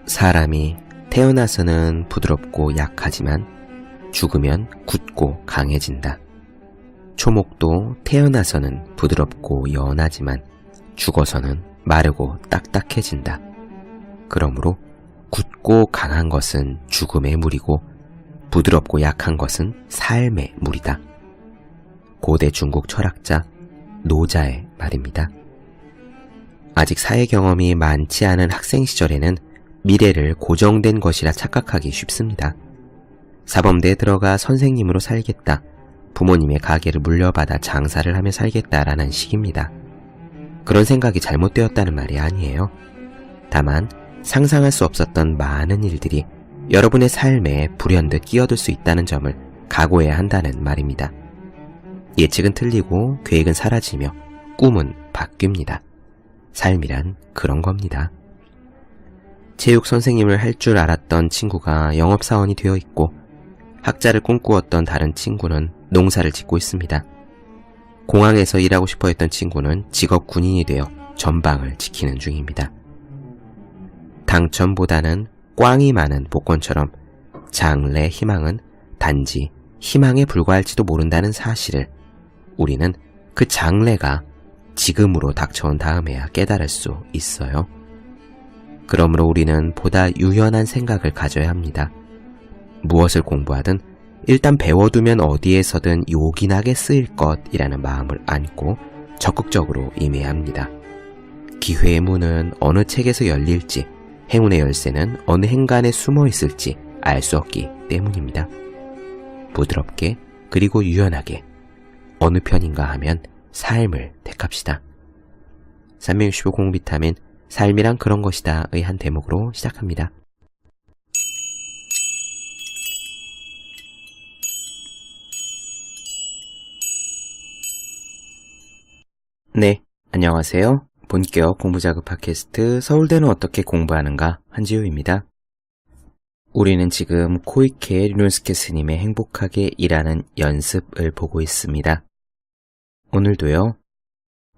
사람이 태어나서는 부드럽고 약하지만 죽으면 굳고 강해진다. 초목도 태어나서는 부드럽고 연하지만 죽어서는 마르고 딱딱해진다. 그러므로 굳고 강한 것은 죽음의 물이고 부드럽고 약한 것은 삶의 물이다. 고대 중국 철학자 노자의 말입니다. 아직 사회 경험이 많지 않은 학생 시절에는 미래를 고정된 것이라 착각하기 쉽습니다. 사범대에 들어가 선생님으로 살겠다, 부모님의 가게를 물려받아 장사를 하며 살겠다라는 식입니다. 그런 생각이 잘못되었다는 말이 아니에요. 다만 상상할 수 없었던 많은 일들이 여러분의 삶에 불현듯 끼어들 수 있다는 점을 각오해야 한다는 말입니다. 예측은 틀리고 계획은 사라지며 꿈은 바뀝니다. 삶이란 그런 겁니다. 체육 선생님을 할 줄 알았던 친구가 영업사원이 되어 있고 학자를 꿈꾸었던 다른 친구는 농사를 짓고 있습니다. 공항에서 일하고 싶어 했던 친구는 직업 군인이 되어 전방을 지키는 중입니다. 당첨보다는 꽝이 많은 복권처럼 장래 희망은 단지 희망에 불과할지도 모른다는 사실을 우리는 그 장래가 지금으로 닥쳐온 다음에야 깨달을 수 있어요. 그러므로 우리는 보다 유연한 생각을 가져야 합니다. 무엇을 공부하든 일단 배워두면 어디에서든 요긴하게 쓰일 것이라는 마음을 안고 적극적으로 임해야 합니다. 기회의 문은 어느 책에서 열릴지, 행운의 열쇠는 어느 행간에 숨어 있을지 알 수 없기 때문입니다. 부드럽게 그리고 유연하게 어느 편인가 하면 삶을 택합시다. 365 공비타민 삶이란 그런 것이다 의 한 대목으로 시작합니다. 네, 안녕하세요. 본격 공부자극 팟캐스트 서울대는 어떻게 공부하는가 한지우입니다. 우리는 지금 코이케 류눈스케 스님의 행복하게 일하는 연습을 보고 있습니다. 오늘도요,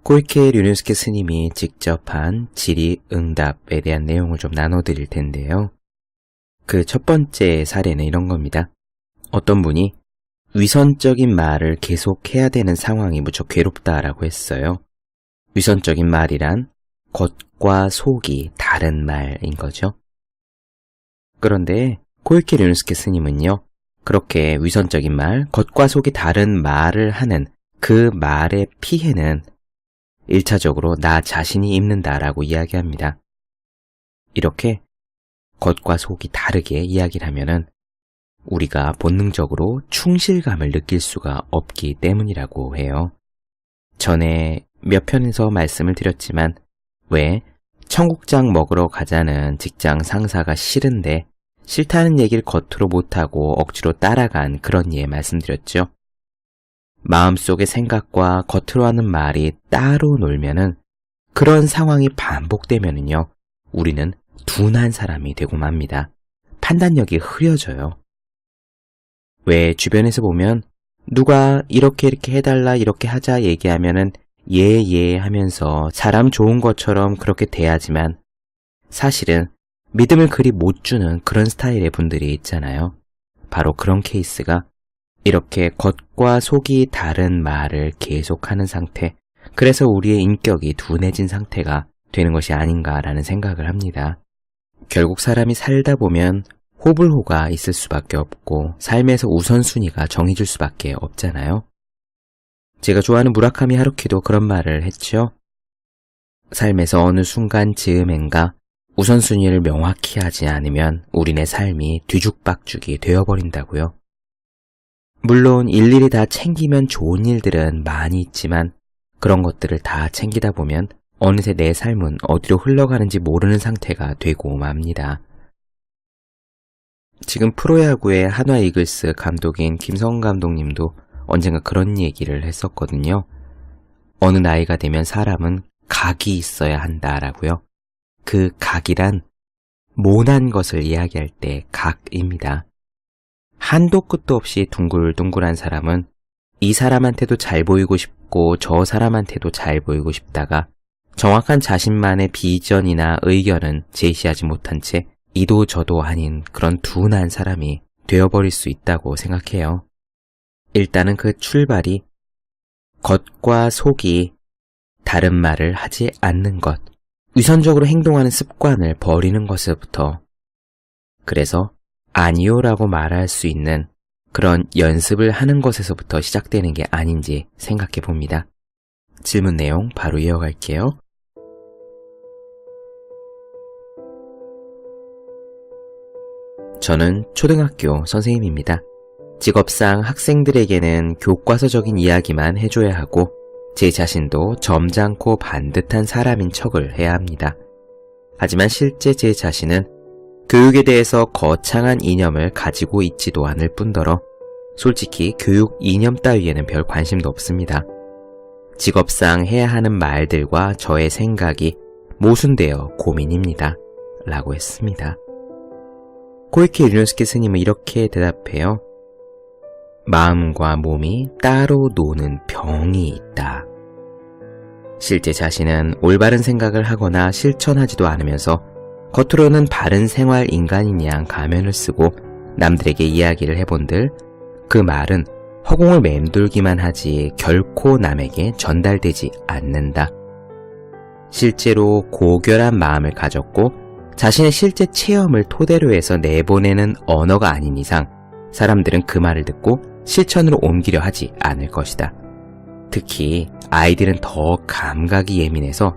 코이케 류눈스케 스님이 직접 한 질의응답에 대한 내용을 좀 나눠드릴 텐데요. 그 첫 번째 사례는 이런 겁니다. 어떤 분이 위선적인 말을 계속 해야 되는 상황이 무척 괴롭다라고 했어요. 위선적인 말이란 겉과 속이 다른 말인 거죠. 그런데 코이케 류눈스케 스님은요, 그렇게 위선적인 말, 겉과 속이 다른 말을 하는 그 말의 피해는 1차적으로 나 자신이 입는다라고 이야기합니다. 이렇게 겉과 속이 다르게 이야기를 하면은 우리가 본능적으로 충실감을 느낄 수가 없기 때문이라고 해요. 전에 몇 편에서 말씀을 드렸지만 왜 청국장 먹으러 가자는 직장 상사가 싫은데 싫다는 얘기를 겉으로 못하고 억지로 따라간 그런 예 말씀드렸죠. 마음속의 생각과 겉으로 하는 말이 따로 놀면은 그런 상황이 반복되면은요, 우리는 둔한 사람이 되고 맙니다. 판단력이 흐려져요. 왜 주변에서 보면 누가 이렇게 해달라 이렇게 하자 얘기하면은 예 하면서 사람 좋은 것처럼 그렇게 대하지만 사실은 믿음을 그리 못 주는 그런 스타일의 분들이 있잖아요. 바로 그런 케이스가 이렇게 겉과 속이 다른 말을 계속하는 상태, 그래서 우리의 인격이 둔해진 상태가 되는 것이 아닌가라는 생각을 합니다. 결국 사람이 살다 보면 호불호가 있을 수밖에 없고 삶에서 우선순위가 정해질 수밖에 없잖아요. 제가 좋아하는 무라카미 하루키도 그런 말을 했죠. 삶에서 어느 순간 즈음엔가 우선순위를 명확히 하지 않으면 우리네 삶이 뒤죽박죽이 되어버린다고요. 물론 일일이 다 챙기면 좋은 일들은 많이 있지만 그런 것들을 다 챙기다 보면 어느새 내 삶은 어디로 흘러가는지 모르는 상태가 되고 맙니다. 지금 프로야구의 한화 이글스 감독인 김성훈 감독님도 언젠가 그런 얘기를 했었거든요. 어느 나이가 되면 사람은 각이 있어야 한다라고요. 그 각이란 모난 것을 이야기할 때 각입니다. 한도 끝도 없이 둥글둥글한 사람은 이 사람한테도 잘 보이고 싶고 저 사람한테도 잘 보이고 싶다가 정확한 자신만의 비전이나 의견은 제시하지 못한 채 이도 저도 아닌 그런 둔한 사람이 되어버릴 수 있다고 생각해요. 일단은 그 출발이 겉과 속이 다른 말을 하지 않는 것, 위선적으로 행동하는 습관을 버리는 것부터, 그래서 아니요라고 말할 수 있는 그런 연습을 하는 것에서부터 시작되는 게 아닌지 생각해 봅니다. 질문 내용 바로 이어갈게요. 저는 초등학교 선생님입니다. 직업상 학생들에게는 교과서적인 이야기만 해줘야 하고 제 자신도 점잖고 반듯한 사람인 척을 해야 합니다. 하지만 실제 제 자신은 교육에 대해서 거창한 이념을 가지고 있지도 않을 뿐더러 솔직히 교육 이념 따위에는 별 관심도 없습니다. 직업상 해야 하는 말들과 저의 생각이 모순되어 고민입니다. 라고 했습니다. 코이케 류노스케 스님은 이렇게 대답해요. 마음과 몸이 따로 노는 병이 있다. 실제 자신은 올바른 생각을 하거나 실천하지도 않으면서 겉으로는 바른 생활 인간인 양 가면을 쓰고 남들에게 이야기를 해본들 그 말은 허공을 맴돌기만 하지 결코 남에게 전달되지 않는다. 실제로 고결한 마음을 가졌고 자신의 실제 체험을 토대로 해서 내보내는 언어가 아닌 이상 사람들은 그 말을 듣고 실천으로 옮기려 하지 않을 것이다. 특히 아이들은 더 감각이 예민해서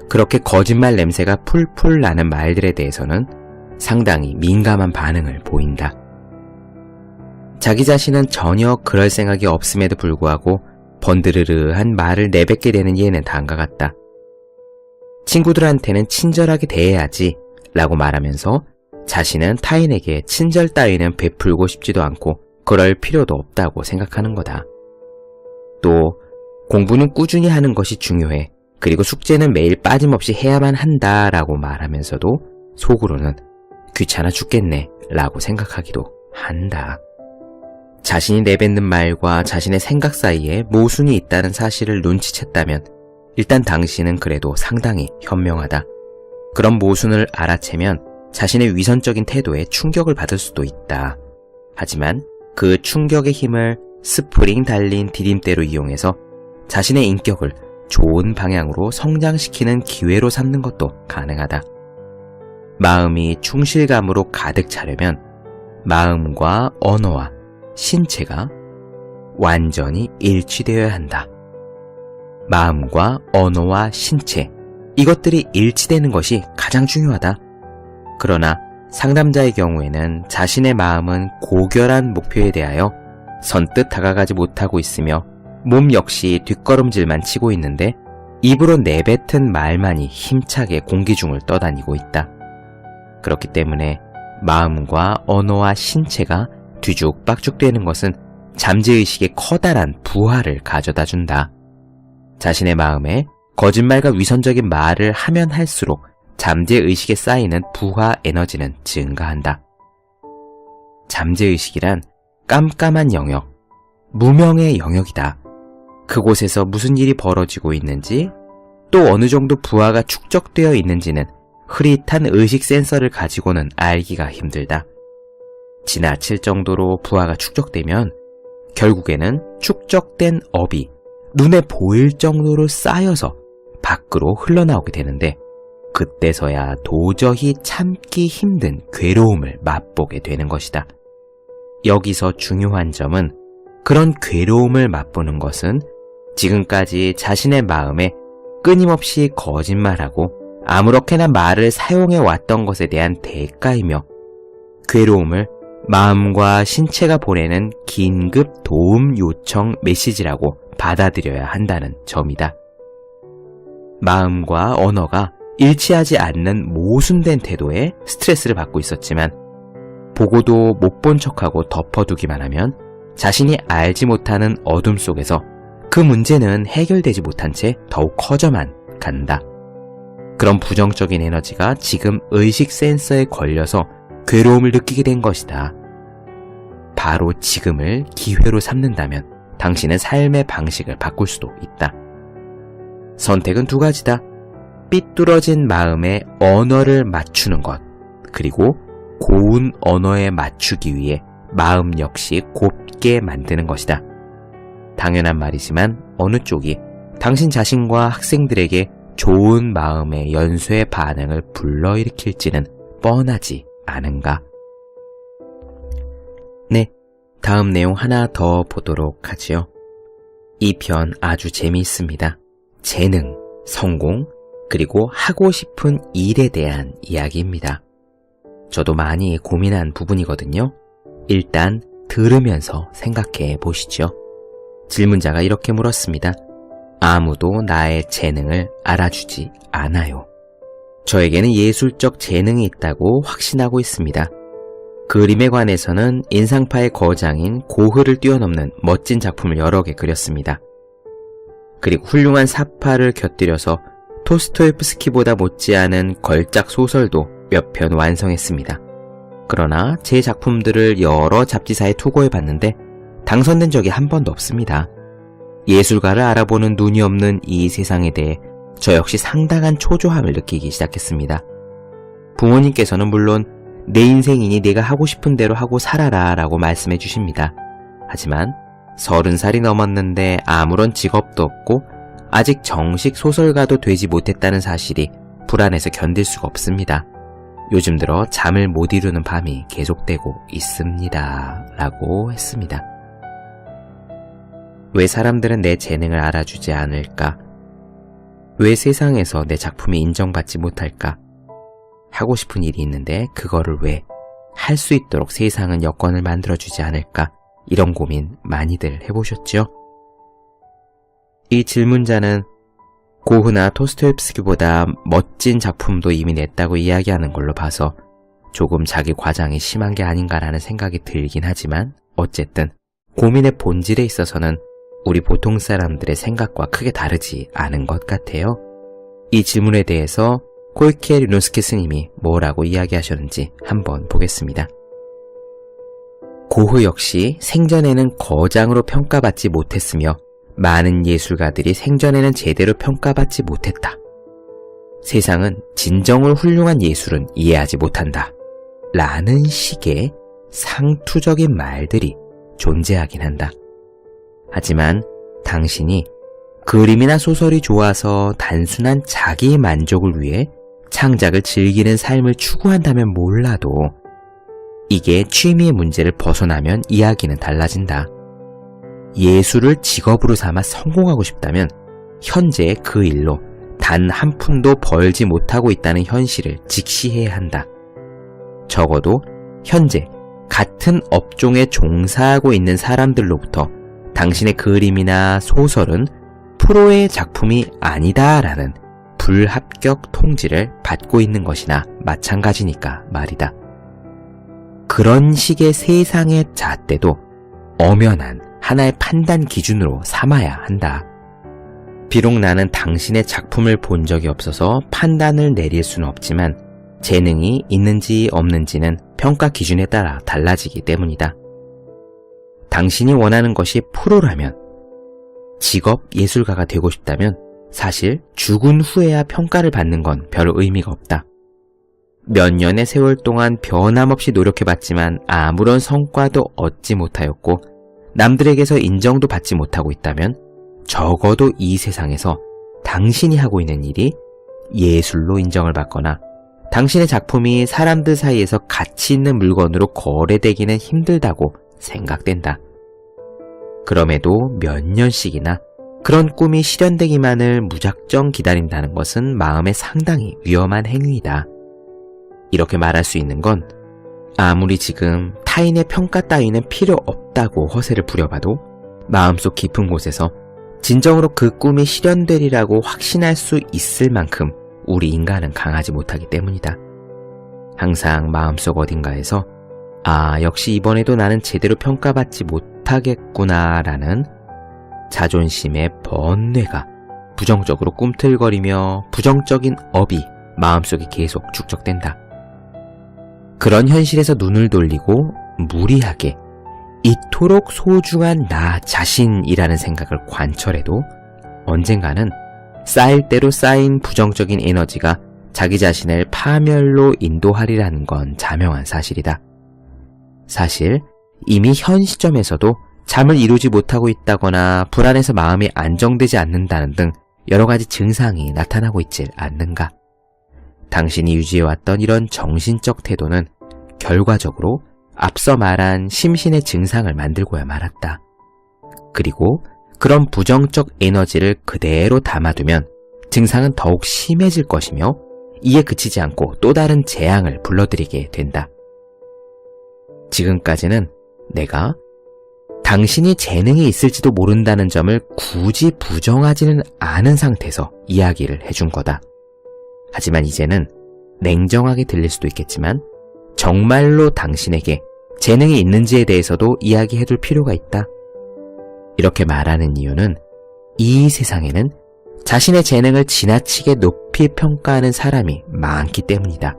그렇게 거짓말 냄새가 풀풀 나는 말들에 대해서는 상당히 민감한 반응을 보인다. 자기 자신은 전혀 그럴 생각이 없음에도 불구하고 번드르르한 말을 내뱉게 되는 예는 다음과 같다. 친구들한테는 친절하게 대해야지 라고 말하면서 자신은 타인에게 친절 따위는 베풀고 싶지도 않고 그럴 필요도 없다고 생각하는 거다. 또 공부는 꾸준히 하는 것이 중요해. 그리고 숙제는 매일 빠짐없이 해야만 한다 라고 말하면서도 속으로는 귀찮아 죽겠네 라고 생각하기도 한다. 자신이 내뱉는 말과 자신의 생각 사이에 모순이 있다는 사실을 눈치챘다면 일단 당신은 그래도 상당히 현명하다. 그런 모순을 알아채면 자신의 위선적인 태도에 충격을 받을 수도 있다. 하지만 그 충격의 힘을 스프링 달린 디딤대로 이용해서 자신의 인격을 좋은 방향으로 성장시키는 기회로 삼는 것도 가능하다. 마음이 충실감으로 가득 차려면 마음과 언어와 신체가 완전히 일치되어야 한다. 마음과 언어와 신체, 이것들이 일치되는 것이 가장 중요하다. 그러나 상담자의 경우에는 자신의 마음은 고결한 목표에 대하여 선뜻 다가가지 못하고 있으며 몸 역시 뒷걸음질만 치고 있는데 입으로 내뱉은 말만이 힘차게 공기 중을 떠다니고 있다. 그렇기 때문에 마음과 언어와 신체가 뒤죽박죽되는 것은 잠재의식의 커다란 부하를 가져다 준다. 자신의 마음에 거짓말과 위선적인 말을 하면 할수록 잠재의식에 쌓이는 부하 에너지는 증가한다. 잠재의식이란 깜깜한 영역, 무명의 영역이다. 그곳에서 무슨 일이 벌어지고 있는지, 또 어느 정도 부하가 축적되어 있는지는 흐릿한 의식 센서를 가지고는 알기가 힘들다. 지나칠 정도로 부하가 축적되면 결국에는 축적된 업이 눈에 보일 정도로 쌓여서 밖으로 흘러나오게 되는데 그때서야 도저히 참기 힘든 괴로움을 맛보게 되는 것이다. 여기서 중요한 점은 그런 괴로움을 맛보는 것은 지금까지 자신의 마음에 끊임없이 거짓말하고 아무렇게나 말을 사용해 왔던 것에 대한 대가이며 괴로움을 마음과 신체가 보내는 긴급 도움 요청 메시지라고 받아들여야 한다는 점이다. 마음과 언어가 일치하지 않는 모순된 태도에 스트레스를 받고 있었지만 보고도 못 본 척하고 덮어두기만 하면 자신이 알지 못하는 어둠 속에서 그 문제는 해결되지 못한 채 더욱 커져만 간다. 그런 부정적인 에너지가 지금 의식 센서에 걸려서 괴로움을 느끼게 된 것이다. 바로 지금을 기회로 삼는다면 당신은 삶의 방식을 바꿀 수도 있다. 선택은 두 가지다. 삐뚤어진 마음에 언어를 맞추는 것, 그리고 고운 언어에 맞추기 위해 마음 역시 곱게 만드는 것이다. 당연한 말이지만 어느 쪽이 당신 자신과 학생들에게 좋은 마음의 연쇄 반응을 불러일으킬지는 뻔하지 않은가? 네, 다음 내용 하나 더 보도록 하지요. 이 편 아주 재미있습니다. 재능, 성공, 그리고 하고 싶은 일에 대한 이야기입니다. 저도 많이 고민한 부분이거든요. 일단 들으면서 생각해 보시죠. 질문자가 이렇게 물었습니다. 아무도 나의 재능을 알아주지 않아요. 저에게는 예술적 재능이 있다고 확신하고 있습니다. 그림에 관해서는 인상파의 거장인 고흐를 뛰어넘는 멋진 작품을 여러 개 그렸습니다. 그리고 훌륭한 사파를 곁들여서 토스토옙스키보다 못지않은 걸작 소설도 몇 편 완성했습니다. 그러나 제 작품들을 여러 잡지사에 투고해봤는데 당선된 적이 한 번도 없습니다. 예술가를 알아보는 눈이 없는 이 세상에 대해 저 역시 상당한 초조함을 느끼기 시작했습니다. 부모님께서는 물론 내 인생이니 내가 하고 싶은 대로 하고 살아라 라고 말씀해 주십니다. 하지만 30살이 넘었는데 아무런 직업도 없고 아직 정식 소설가도 되지 못했다는 사실이 불안해서 견딜 수가 없습니다. 요즘 들어 잠을 못 이루는 밤이 계속되고 있습니다. 라고 했습니다. 왜 사람들은 내 재능을 알아주지 않을까? 왜 세상에서 내 작품이 인정받지 못할까? 하고 싶은 일이 있는데 그거를 왜 할 수 있도록 세상은 여건을 만들어주지 않을까? 이런 고민 많이들 해보셨죠? 이 질문자는 고흐나 토스토옙스키보다 멋진 작품도 이미 냈다고 이야기하는 걸로 봐서 조금 자기 과장이 심한 게 아닌가라는 생각이 들긴 하지만 어쨌든 고민의 본질에 있어서는 우리 보통 사람들의 생각과 크게 다르지 않은 것 같아요. 이 질문에 대해서 코이케 류노스케 스님이 뭐라고 이야기하셨는지 한번 보겠습니다. 고흐 역시 생전에는 거장으로 평가받지 못했으며 많은 예술가들이 생전에는 제대로 평가받지 못했다. 세상은 진정으로 훌륭한 예술은 이해하지 못한다. 라는 식의 상투적인 말들이 존재하긴 한다. 하지만 당신이 그림이나 소설이 좋아서 단순한 자기 만족을 위해 창작을 즐기는 삶을 추구한다면 몰라도 이게 취미의 문제를 벗어나면 이야기는 달라진다. 예술을 직업으로 삼아 성공하고 싶다면 현재 그 일로 단 한 푼도 벌지 못하고 있다는 현실을 직시해야 한다. 적어도 현재 같은 업종에 종사하고 있는 사람들로부터 당신의 그림이나 소설은 프로의 작품이 아니다라는 불합격 통지를 받고 있는 것이나 마찬가지니까 말이다. 그런 식의 세상의 잣대도 엄연한 하나의 판단 기준으로 삼아야 한다. 비록 나는 당신의 작품을 본 적이 없어서 판단을 내릴 수는 없지만 재능이 있는지 없는지는 평가 기준에 따라 달라지기 때문이다. 당신이 원하는 것이 프로라면, 직업 예술가가 되고 싶다면 사실 죽은 후에야 평가를 받는 건 별 의미가 없다. 몇 년의 세월 동안 변함없이 노력해봤지만 아무런 성과도 얻지 못하였고 남들에게서 인정도 받지 못하고 있다면 적어도 이 세상에서 당신이 하고 있는 일이 예술로 인정을 받거나 당신의 작품이 사람들 사이에서 가치 있는 물건으로 거래되기는 힘들다고 생각된다. 그럼에도 몇 년씩이나 그런 꿈이 실현되기만을 무작정 기다린다는 것은 마음에 상당히 위험한 행위이다. 이렇게 말할 수 있는 건 아무리 지금 타인의 평가 따위는 필요 없다고 허세를 부려봐도 마음속 깊은 곳에서 진정으로 그 꿈이 실현되리라고 확신할 수 있을 만큼 우리 인간은 강하지 못하기 때문이다. 항상 마음속 어딘가에서 역시 이번에도 나는 제대로 평가받지 못하겠구나 라는 자존심의 번뇌가 부정적으로 꿈틀거리며 부정적인 업이 마음속에 계속 축적된다. 그런 현실에서 눈을 돌리고 무리하게 이토록 소중한 나 자신이라는 생각을 관철해도 언젠가는 쌓일 대로 쌓인 부정적인 에너지가 자기 자신을 파멸로 인도하리라는 건 자명한 사실이다. 사실 이미 현 시점에서도 잠을 이루지 못하고 있다거나 불안해서 마음이 안정되지 않는다는 등 여러 가지 증상이 나타나고 있질 않는가? 당신이 유지해왔던 이런 정신적 태도는 결과적으로 앞서 말한 심신의 증상을 만들고야 말았다. 그리고 그런 부정적 에너지를 그대로 담아두면 증상은 더욱 심해질 것이며 이에 그치지 않고 또 다른 재앙을 불러들이게 된다. 지금까지는 내가 당신이 재능이 있을지도 모른다는 점을 굳이 부정하지는 않은 상태에서 이야기를 해준 거다. 하지만 이제는 냉정하게 들릴 수도 있겠지만 정말로 당신에게 재능이 있는지에 대해서도 이야기해둘 필요가 있다. 이렇게 말하는 이유는 이 세상에는 자신의 재능을 지나치게 높이 평가하는 사람이 많기 때문이다.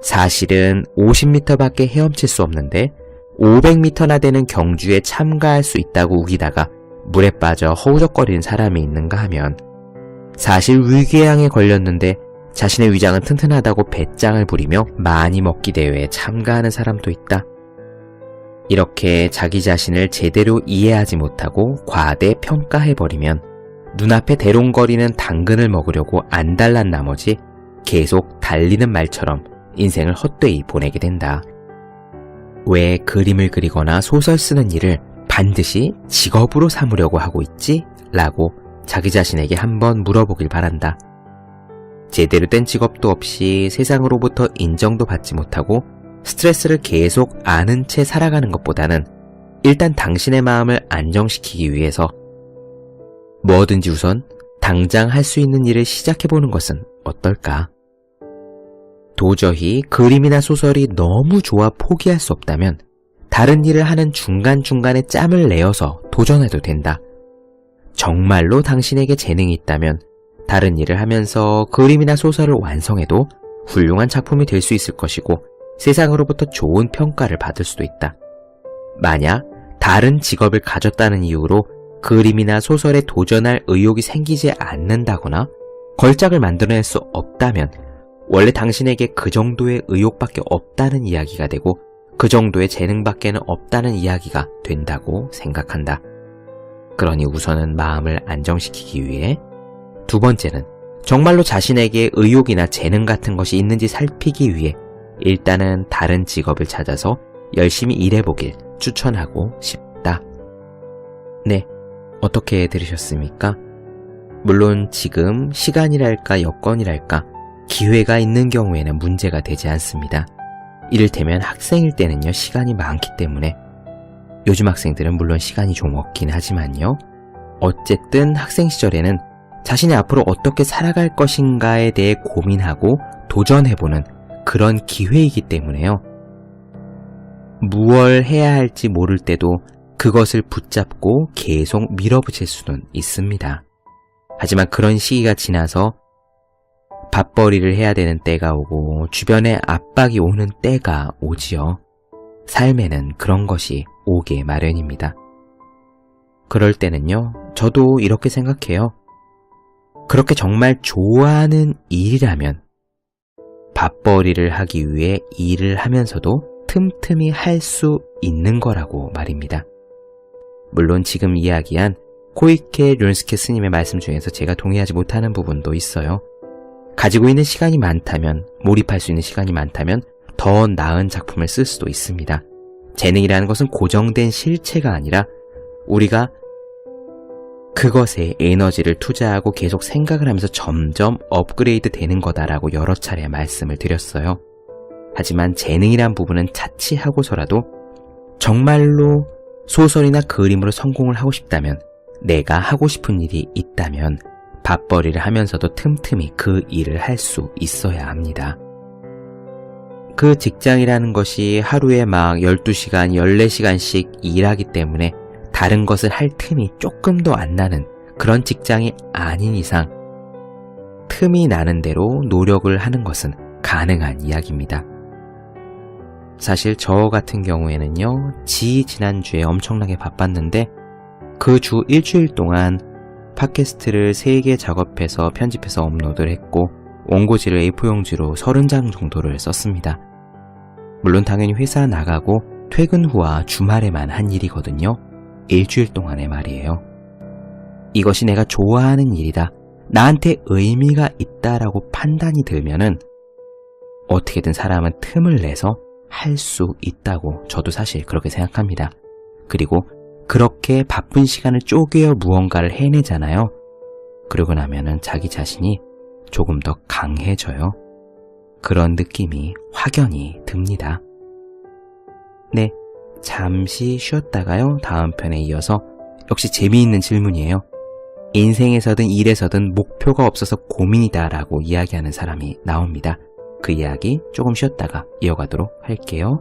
사실은 50m밖에 헤엄칠 수 없는데 500m나 되는 경주에 참가할 수 있다고 우기다가 물에 빠져 허우적거리는 사람이 있는가 하면 사실 위궤양에 걸렸는데 자신의 위장은 튼튼하다고 배짱을 부리며 많이 먹기 대회에 참가하는 사람도 있다. 이렇게 자기 자신을 제대로 이해하지 못하고 과대평가해버리면 눈앞에 대롱거리는 당근을 먹으려고 안달난 나머지 계속 달리는 말처럼 인생을 헛되이 보내게 된다. 왜 그림을 그리거나 소설 쓰는 일을 반드시 직업으로 삼으려고 하고 있지? 라고 자기 자신에게 한번 물어보길 바란다. 제대로 된 직업도 없이 세상으로부터 인정도 받지 못하고 스트레스를 계속 아는 채 살아가는 것보다는 일단 당신의 마음을 안정시키기 위해서 뭐든지 우선 당장 할 수 있는 일을 시작해보는 것은 어떨까? 도저히 그림이나 소설이 너무 좋아 포기할 수 없다면 다른 일을 하는 중간중간에 짬을 내어서 도전해도 된다. 정말로 당신에게 재능이 있다면 다른 일을 하면서 그림이나 소설을 완성해도 훌륭한 작품이 될 수 있을 것이고 세상으로부터 좋은 평가를 받을 수도 있다. 만약 다른 직업을 가졌다는 이유로 그림이나 소설에 도전할 의욕이 생기지 않는다거나 걸작을 만들어낼 수 없다면 원래 당신에게 그 정도의 의욕밖에 없다는 이야기가 되고 그 정도의 재능밖에는 없다는 이야기가 된다고 생각한다. 그러니 우선은 마음을 안정시키기 위해 두 번째는 정말로 자신에게 의욕이나 재능 같은 것이 있는지 살피기 위해 일단은 다른 직업을 찾아서 열심히 일해보길 추천하고 싶다. 네, 어떻게 들으셨습니까? 물론 지금 시간이랄까 여건이랄까 기회가 있는 경우에는 문제가 되지 않습니다. 이를테면 학생일 때는요, 시간이 많기 때문에 요즘 학생들은 물론 시간이 좀 없긴 하지만요. 어쨌든 학생 시절에는 자신이 앞으로 어떻게 살아갈 것인가에 대해 고민하고 도전해보는 그런 기회이기 때문에요. 무얼 해야 할지 모를 때도 그것을 붙잡고 계속 밀어붙일 수는 있습니다. 하지만 그런 시기가 지나서 밥벌이를 해야 되는 때가 오고 주변에 압박이 오는 때가 오지요. 삶에는 그런 것이 오게 마련입니다. 그럴 때는요, 저도 이렇게 생각해요. 그렇게 정말 좋아하는 일이라면 밥벌이를 하기 위해 일을 하면서도 틈틈이 할 수 있는 거라고 말입니다. 물론 지금 이야기한 코이케 륜스케 스님의 말씀 중에서 제가 동의하지 못하는 부분도 있어요. 가지고 있는 시간이 많다면, 몰입할 수 있는 시간이 많다면 더 나은 작품을 쓸 수도 있습니다. 재능이라는 것은 고정된 실체가 아니라 우리가 그것에 에너지를 투자하고 계속 생각을 하면서 점점 업그레이드 되는 거다라고 여러 차례 말씀을 드렸어요. 하지만 재능이란 부분은 차치하고서라도 정말로 소설이나 그림으로 성공을 하고 싶다면, 내가 하고 싶은 일이 있다면 밥벌이를 하면서도 틈틈이 그 일을 할 수 있어야 합니다. 그 직장이라는 것이 하루에 막 12시간, 14시간씩 일하기 때문에 다른 것을 할 틈이 조금도 안 나는 그런 직장이 아닌 이상 틈이 나는 대로 노력을 하는 것은 가능한 이야기입니다. 사실 저 같은 경우에는요, 지난주에 엄청나게 바빴는데 그 주 일주일 동안 팟캐스트를 3개 작업해서 편집해서 업로드를 했고 원고지를 A4용지로 30장 정도를 썼습니다. 물론 당연히 회사 나가고 퇴근 후와 주말에만 한 일이거든요. 일주일 동안의 말이에요. 이것이 내가 좋아하는 일이다, 나한테 의미가 있다라고 판단이 들면은 어떻게든 사람은 틈을 내서 할 수 있다고 저도 사실 그렇게 생각합니다. 그리고 그렇게 바쁜 시간을 쪼개어 무언가를 해내잖아요. 그러고 나면은 자기 자신이 조금 더 강해져요. 그런 느낌이 확연히 듭니다. 네, 잠시 쉬었다가요. 다음 편에 이어서 역시 재미있는 질문이에요. 인생에서든 일에서든 목표가 없어서 고민이다 라고 이야기하는 사람이 나옵니다. 그 이야기 조금 쉬었다가 이어가도록 할게요.